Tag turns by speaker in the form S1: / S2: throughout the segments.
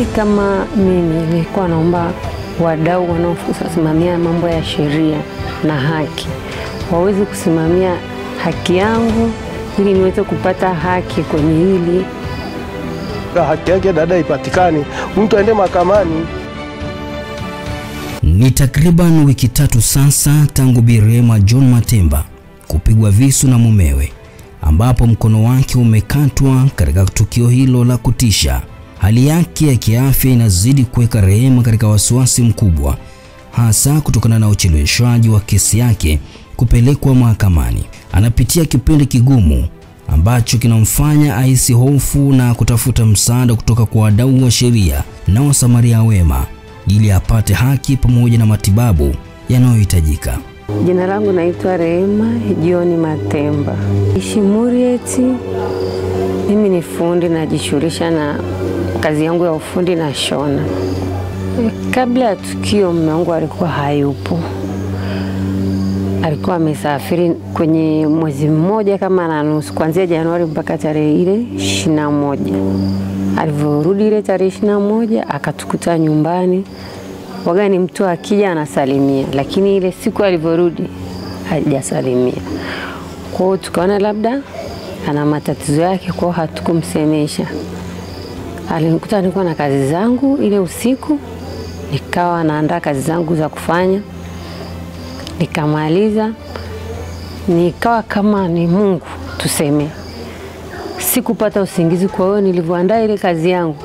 S1: Mimi kama mimi nilikuwa naomba wadau wanaosimamia mambo ya sheria na haki waweze kusimamia haki yangu ili niweze kupata haki kwenye hili.
S2: Haki yake dada ipatikane, mtu aende mahakamani.
S3: Ni takriban wiki 3 sasa tangu Bi Rehema John Matemba kupigwa visu na mumewe, ambapo mkono wake umekatwa katika tukio hilo la kutisha. Hali yake ya kiafya inazidi kuweka Rehema katika wasiwasi mkubwa, hasa kutokana na ucheleweshwaji wa kesi yake kupelekwa mahakamani. Anapitia kipindi kigumu ambacho kinamfanya ahisi hofu na kutafuta msaada kutoka kwa wadau wa sheria na wasamaria wema ili apate haki pamoja na matibabu yanayohitajika.
S1: Jina langu naitwa Rehema John Matemba. Ishimurieti, mimi ni fundi, najishughulisha na kazi yangu ya ufundi na shona. Kabla ya tukio mume wangu alikuwa hayupo. Alikuwa amesafiri kwenye mwezi mmoja kama na nusu, kuanzia Januari mpaka tarehe ile 21. Alivyorudi ile tarehe 21 akatukuta nyumbani. Waga ni mtu akija anasalimia, lakini ile siku alivyorudi hajasalimia. Kwa hiyo tukaona labda ana matatizo yake, kwa hatukumsemesha. Alinikuta nilikuwa na kazi zangu ile usiku, nikawa naandaa kazi zangu za kufanya. Nikamaliza, nikawa kama ni Mungu tuseme. Sikupata usingizi, kwa hiyo nilivyoandaa ile kazi yangu,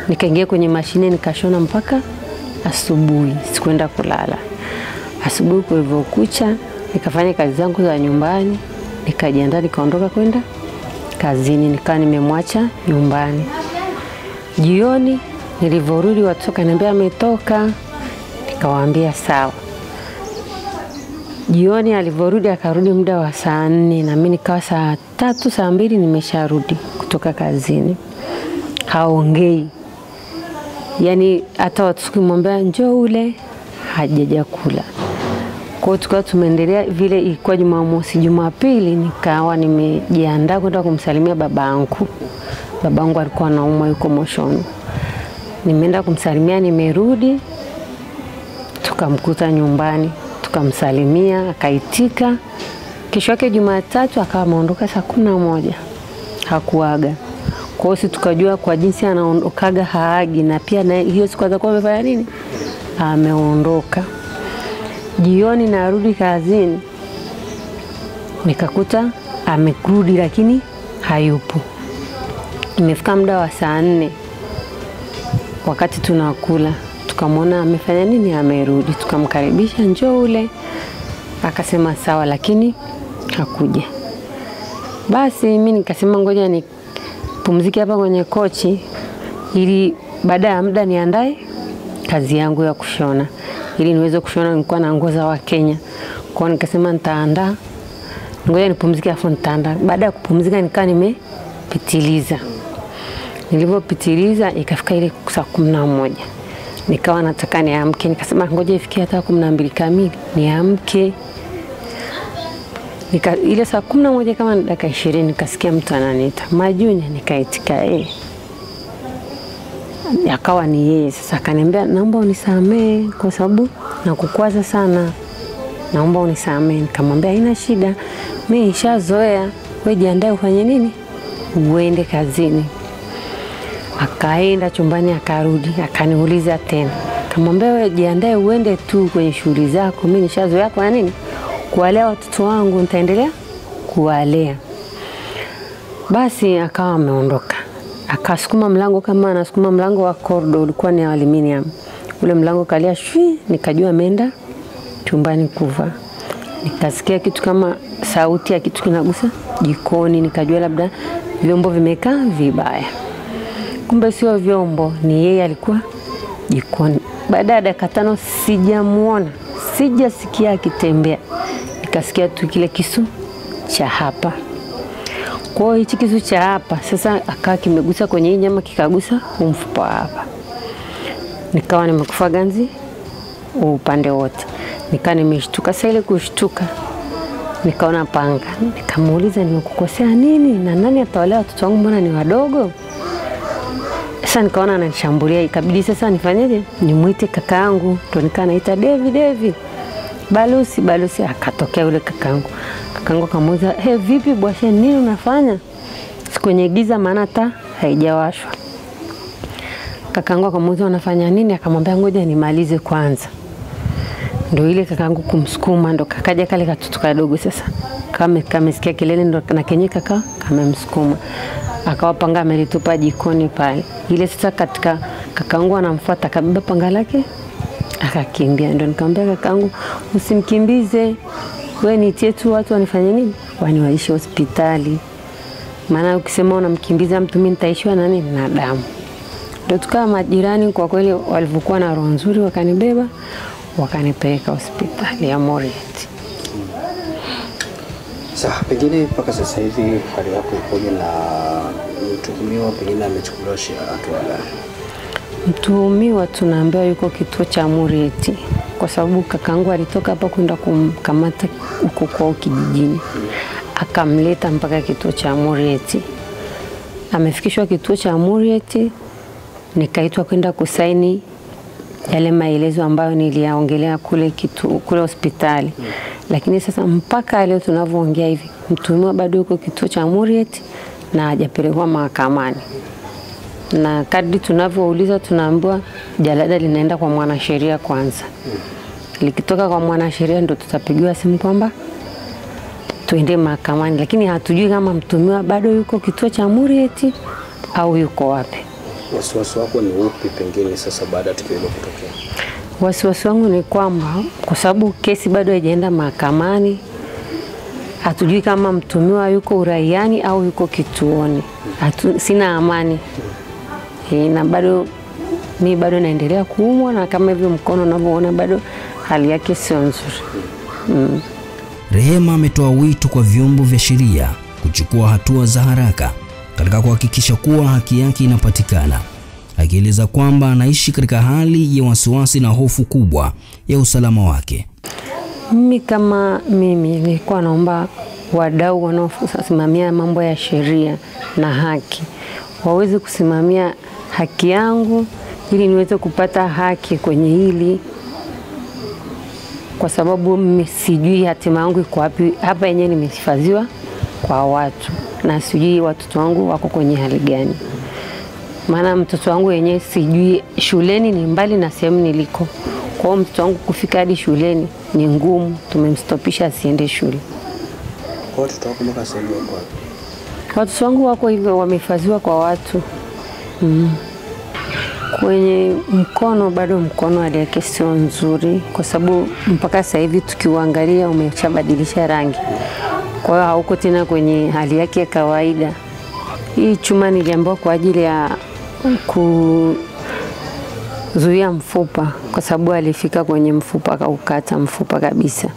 S1: nikaingia kwenye mashine nikashona mpaka asubuhi, sikuenda kulala. Asubuhi kulivyokucha, nikafanya kazi zangu za nyumbani, nikajiandaa nikaondoka kwenda kazini, nikawa nimemwacha nyumbani. Jioni nilivyorudi watu wakaniambia ametoka, nikawaambia sawa. Jioni alivyorudi akarudi muda wa saa 4 na mimi nikawa saa 3 saa 2 nimesharudi kutoka kazini. Haongei. Yaani hata watu kumwambia njoo ule hajaja kula. Kwa hiyo tukawa tumeendelea vile. Ilikuwa Jumamosi. Jumapili nikawa nimejiandaa kwenda kumsalimia babangu. Babangu alikuwa anaumwa, yuko Moshoni. Nimeenda kumsalimia, nimerudi, tukamkuta nyumbani, tukamsalimia, akaitika. Kesho yake Jumatatu akawa ameondoka saa 11. Hakuaga. Kwa hiyo tukajua kwa jinsi anaondokaga haagi, na pia na hiyo siku atakuwa amefanya nini? Ameondoka. Jioni narudi kazini, nikakuta amekurudi lakini hayupo. Imefika muda wa saa 4. Wakati tunakula, tukamwona amefanya nini? Amerudi. Tukamkaribisha njoo ule. Akasema sawa, lakini hakuja. Basi mimi nikasema ngoja nipumzike hapa kwenye kochi ili baada ya muda niandae kazi yangu ya kushona. Ili niweze kushona, nilikuwa na nguo za Wakenya. Kwa hiyo nikasema nitaandaa, ngoja nipumzike afu nitaandaa. Baada ya kupumzika nikaa nimepitiliza. Nilipopitiliza ikafika ile saa 11. Nikawa nataka niamke, nikasema ngoja ifikie hata 12 kamili niamke. Ile saa 11 kama dakika 20 nikasikia mtu ananiita, Majunya. Nikaitika akawa ni yeye. Sasa akaniambia naomba unisamee kwa sababu nakukwaza sana, naomba unisamee. Nikamwambia haina shida, mimi nishazoea, wewe jiandae ufanye nini? Uende kazini. Akaenda chumbani, akarudi, akaniuliza tena. Nikamwambia wewe jiandae uende tu kwenye shughuli zako, mimi nishazoea kwa nini? Kuwalea watoto wangu, nitaendelea kuwalea. Basi akawa ameondoka. Akasukuma mlango kama anasukuma mlango wa kordo, ulikuwa ni aluminium. Ule mlango kalia shwi, nikajua ameenda chumbani kuvaa. Nikasikia kitu kama sauti ya kitu kinagusa jikoni, nikajua labda vyombo vimekaa vibaya. Kumbe sio vyombo, ni yeye alikuwa jikoni. Baada ya dakika 5 sijamuona, sijasikia akitembea. Nikasikia tu kile kisu cha hapa. Kwa hiyo hichi kisu cha hapa sasa akawa kimegusa kwenye hii nyama, kikagusa mfupa hapa. Nikawa nimekufa ganzi upande wote. Nikawa nimeshtuka. Sasa ile kushtuka, nikaona panga. Nikamuuliza nimekukosea nini? Na nani atawalea watoto wangu, mbona ni wadogo? Sasa nikaona ananishambulia, ikabidi sasa nifanyeje? Nimuite kakaangu. Ndio nikanaita Devi. Balusi. Akatokea yule kakaangu. Kakaangu akamuuliza, vipi Bwashe, nini unafanya? Kwenye giza maana taa haijawashwa. Kakaangu akamuuliza unafanya nini? Akamwambia ngoja nimalize kwanza. Ndio ile kakaangu kumsukuma, ndo kakaja kale katoto kadogo sasa. Kamesikia kelele, ndo na kenye kamemsukuma. Akawa panga amelitupa jikoni pale. Ile sasa katika kakaangu anamfuata, kabeba panga lake akakimbia. Ndio nikamwambia kakaangu, usimkimbize. Wewe nitie tu watu wanifanye nini? Waniwaishe hospitali. Maana ukisema unamkimbiza mtu mimi nitaishiwa na nini? Na damu. Ndio tukawa majirani kwa kweli, walivyokuwa na roho nzuri wakanibeba wakanipeleka hospitali ya Morieti.
S4: Sasa pengine mpaka sasa hivi hali yako ikoje na mtuhumiwa pengine amechukuliwa hatua gani?
S1: Mtuhumiwa tunaambiwa yuko kituo cha Morieti kwa sababu kakaangu alitoka hapa kwenda kumkamata huko kwao kijijini. Akamleta mpaka kituo cha Morieti. Amefikishwa kituo cha Morieti, nikaitwa kwenda kusaini yale maelezo ambayo niliyaongelea kule hospitali. Lakini sasa mpaka leo tunavyoongea hivi, mtuhumiwa bado yuko kituo cha Morieti na hajapelekwa mahakamani. Na kadri tunavyouliza tunaambiwa jalada linaenda kwa mwanasheria kwanza. Likitoka kwa mwanasheria ndo tutapigiwa simu kwamba tuende mahakamani, lakini hatujui kama mtuhumiwa bado yuko kituo cha Morieti au yuko wapi.
S4: Wasiwasi wako ni upi pengine sasa baada ya tukio hilo kutokea?
S1: Wasiwasi wangu ni kwamba kwa sababu kesi bado haijaenda mahakamani, hatujui kama mtuhumiwa yuko uraiani au yuko kituoni. Sina amani. Na mimi bado naendelea kuumwa, na kama hivyo mkono unavyoona bado hali yake sio nzuri.
S3: Rehema ametoa wito kwa vyombo vya sheria kuchukua hatua za haraka katika kuhakikisha kuwa haki yake inapatikana, akieleza kwamba anaishi katika hali ya wasiwasi na hofu kubwa ya usalama wake.
S1: Mimi nilikuwa naomba wadau wanaosimamia mambo ya sheria na haki waweze kusimamia haki yangu ili niweze kupata haki kwenye hili, kwa sababu mimi sijui hatima yangu iko wapi. Hapa yenyewe nimehifadhiwa kwa watu na sijui watoto wangu wako kwenye hali gani. Maana mtoto wangu yenyewe sijui, shuleni ni mbali na sehemu niliko. Kwa hiyo mtoto wangu kufika hadi shuleni ni ngumu, tumemstopisha asiende shule.
S4: Kwa watoto wako mpaka sasa hivi wako wapi?
S1: Watoto wangu wako hivyo, wamehifadhiwa kwa watu. Kwenye mkono bado mkono hali yake sio nzuri, kwa sababu mpaka sasa hivi tukiuangalia umeshabadilisha rangi. Kwa hiyo hauko tena kwenye hali yake ya kawaida. Hii chuma niliambiwa kwa ajili ya kuzuia mfupa, kwa sababu alifika kwenye mfupa akaukata mfupa kabisa.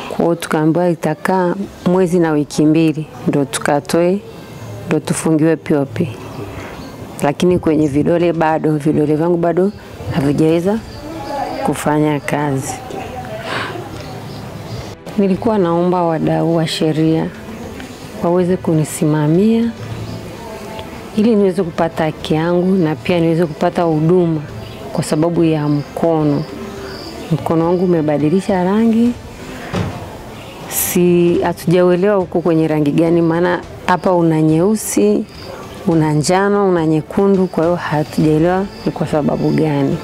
S1: Kwa hiyo tukaambiwa itakaa mwezi na wiki 2 ndo tukatoe, ndo tufungiwe POP. Lakini kwenye vidole vyangu bado havijaweza kufanya kazi. Nilikuwa naomba wadau wa sheria waweze kunisimamia ili niweze kupata haki yangu na pia niweze kupata huduma, kwa sababu ya mkono wangu umebadilisha rangi. Hatujaelewa huko kwenye rangi gani, maana hapa una nyeusi, una njano, una nyekundu, kwa hiyo hatujaelewa ni kwa sababu gani.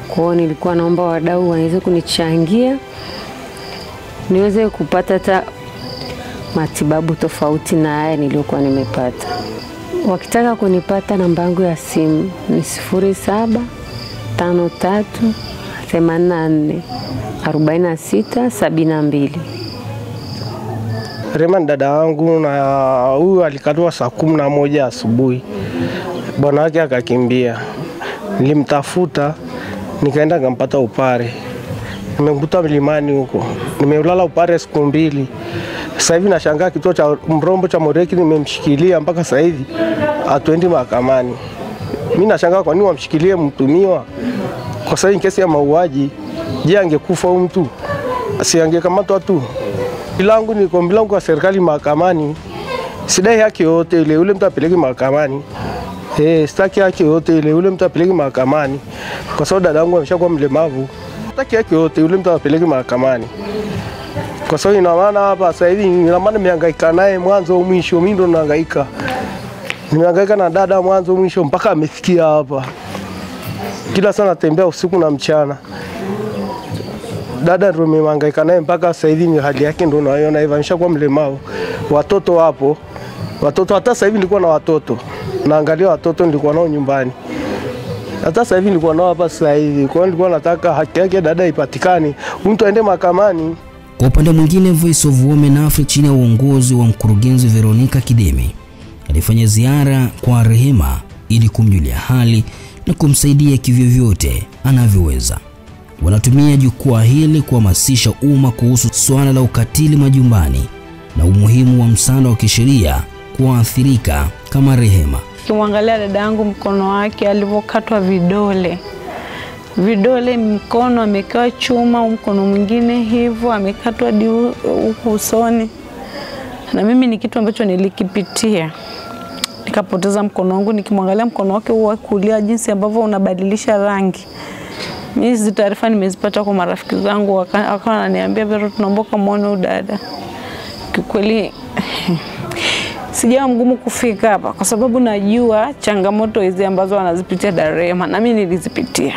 S1: Kwa hiyo nilikuwa naomba wadau waweze kunichangia niweze kupata hata matibabu tofauti na haya niliyokuwa nimepata. Wakitaka kunipata, namba yangu ya simu ni 0753844672.
S2: Rehema dada wangu, na huyu alikatwa saa 11 asubuhi. Bwana wake akakimbia. Nilimtafuta, nikaenda ngampata Upare. Nimemkuta mlimani huko. Nimeulala Upare siku 2. Sasa hivi nashangaa kituo cha Mrombo cha Morieti nimemshikilia mpaka sasa hivi atuendi mahakamani. Mimi nashangaa kwa nini wamshikilie mtumiwa? Kwa sababu ni kesi ya mauaji. Je, angekufa huyu mtu? Asingekamatwa tu. Bilangu ni kombi langu kwa serikali mahakamani. Sidai haki yote ile, ule mtu apeleke mahakamani. Sitaki yake yote ile, yule mtu apeleke mahakamani kwa sababu dada yangu ameshakuwa mlemavu. Sitaki yake yote, yule mtu apeleke mahakamani kwa sababu ina maana hapa sasa hivi ina maana nimehangaika naye mwanzo mwisho. Mimi ndo nahangaika, nimehangaika na dada mwanzo mwisho mpaka amefikia hapa. Kila sana natembea usiku na mchana. Dada ndo nimehangaika naye mpaka sasa hivi hali yake ndo unaiona hivi, ameshakuwa mlemavu. Watoto wapo, watoto hata sasa hivi nilikuwa na watoto, naangalia watoto nilikuwa nao nyumbani. Hata sasa hivi nilikuwa nao hapa sasa hivi. Kwa hiyo nilikuwa nataka haki yake dada ipatikane, mtu aende mahakamani.
S3: Kwa upande mwingine, Voice of Women Africa chini ya uongozi wa mkurugenzi Veronica Kidemi alifanya ziara kwa Rehema ili kumjulia hali na kumsaidia kivyovyote anavyoweza. Wanatumia jukwaa hili kuhamasisha umma kuhusu swala la ukatili majumbani na umuhimu wa msaada wa kisheria kwa waathirika kama Rehema.
S5: Kimwangalia dada yangu mkono wake alivyokatwa vidole mkono amekaa chuma, mkono mwingine hivyo amekatwa huko usoni. Na mimi ni kitu ambacho nilikipitia. Nikapoteza mkono wangu, nikimwangalia mkono wake wa kulia jinsi ambavyo unabadilisha rangi. Mimi hizi taarifa nimezipata kwa marafiki zangu, wakawa wananiambia Vero, tunaomba kumuone dada. Kikweli sijawa mgumu kufika hapa kwa sababu najua changamoto hizi ambazo wanazipitia Rehema na mimi nilizipitia.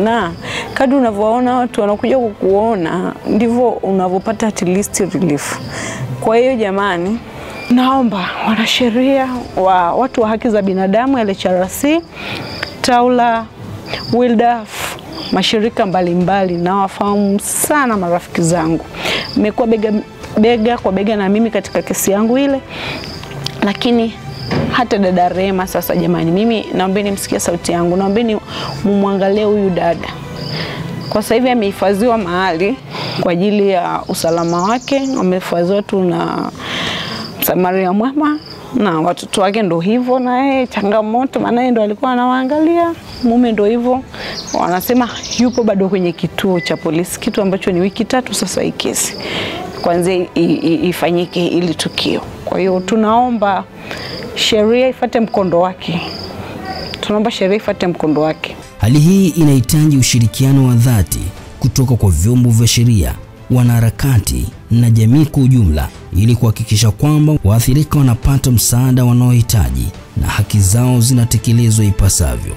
S5: Na kadri unavyoona watu wanakuja kukuona ndivyo unavyopata at least relief. Kwa hiyo jamani, naomba wanasheria wa watu wa haki za binadamu, LHRC, Taula, Wildaf, mashirika mbalimbali na wafahamu sana marafiki zangu. Nimekuwa bega kwa bega na mimi katika kesi yangu ile. Lakini hata dada Rehema sasa jamani, mimi naombeni msikie sauti yangu, naombeni mumwangalie huyu dada. Kwa sasa hivi amehifadhiwa mahali kwa ajili ya usalama wake, amehifadhiwa tu na Msamaria Mwema na watoto wake ndo hivyo, na yeye changamoto maana yeye ndo alikuwa anawaangalia, mume ndo hivyo. Wanasema yupo bado kwenye kituo cha polisi, kitu ambacho ni wiki 3 sasa hii kesi kwanza ifanyike ili tukio. Kwa hiyo tunaomba sheria ifuate mkondo wake.
S3: Hali hii inahitaji ushirikiano wa dhati kutoka kwa vyombo vya sheria, wanaharakati na jamii kwa ujumla ili kuhakikisha kwamba waathirika wanapata msaada wanaohitaji na haki zao zinatekelezwa ipasavyo.